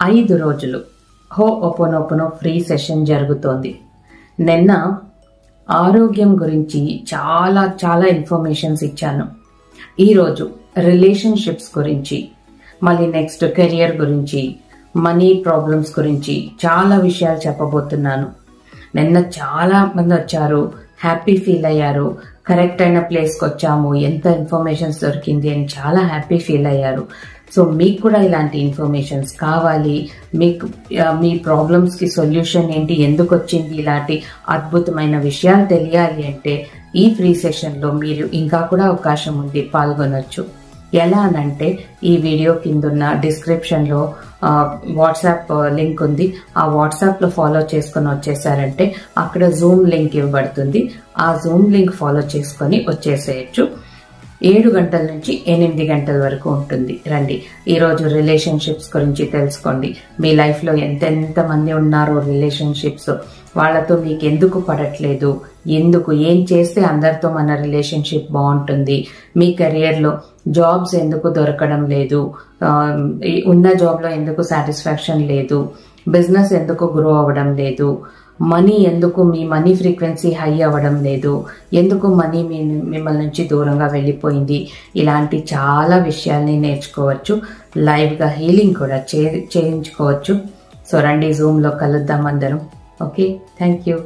5 రోజులు హోఓపోనోపోనో free session జరుగుతోంది. నిన్న ఆరోగ్యం గురించి చాలా చాలా ఇన్ఫర్మేషన్స్ ఇచ్చాను. ఈరోజు రిలేషన్షిప్స్ గురించి, మళ్ళీ నెక్స్ట్ కెరియర్ గురించి, మనీ ప్రాబ్లమ్స్ గురించి చాలా విషయాలు చెప్పబోతున్నాను. నిన్న చాలా మంది వచ్చారు, హ్యాపీ ఫీల్ అయ్యారు. కరెక్ట్ అయిన ప్లేస్కి వచ్చాము, ఎంత ఇన్ఫర్మేషన్స్ దొరికింది అని చాలా హ్యాపీ ఫీల్ అయ్యారు. సో మీకు కూడా ఇలాంటి ఇన్ఫర్మేషన్స్ కావాలి, మీకు మీ ప్రాబ్లమ్స్కి సొల్యూషన్ ఏంటి, ఎందుకు వచ్చింది, ఇలాంటి అద్భుతమైన విషయాలు తెలియాలి అంటే ఈ ఫ్రీ సెషన్లో మీరు ఇంకా కూడా అవకాశం ఉంది, పాల్గొనొచ్చు. ఎలా అనంటే ఈ వీడియో కిందున్న డిస్క్రిప్షన్లో వాట్సాప్ లింక్ ఉంది. ఆ వాట్సాప్లో ఫాలో చేసుకొని వచ్చేసారంటే అక్కడ జూమ్ లింక్ ఇవ్వబడుతుంది. ఆ జూమ్ లింక్ ఫాలో చేసుకొని వచ్చేసేయచ్చు. 7 గంటల నుంచి 8 గంటల వరకు ఉంటుంది. రండి, ఈరోజు రిలేషన్షిప్స్ గురించి తెలుసుకోండి. మీ లైఫ్లో ఎంతెంత మంది ఉన్నారో రిలేషన్షిప్స్, వాళ్ళతో మీకు ఎందుకు పడట్లేదు, ఎందుకు, ఏం చేస్తే అందరితో మన రిలేషన్షిప్ బాగుంటుంది, మీ కెరియర్లో జాబ్స్ ఎందుకు దొరకడం లేదు, ఉన్న జాబ్లో ఎందుకు సాటిస్ఫాక్షన్ లేదు, బిజినెస్ ఎందుకు గ్రో అవ్వడం లేదు, మనీ ఎందుకు, మీ మనీ ఫ్రీక్వెన్సీ హై అవ్వడం లేదు, ఎందుకు మనీ మిమ్మల్ని నుంచి దూరంగా వెళ్ళిపోయింది, ఇలాంటి చాలా విషయాల్ని నేర్చుకోవచ్చు. లైవ్గా హీలింగ్ కూడా చేయించుకోవచ్చు. సో రండి, జూమ్లో కలుద్దాం అందరం. Okay, thank you.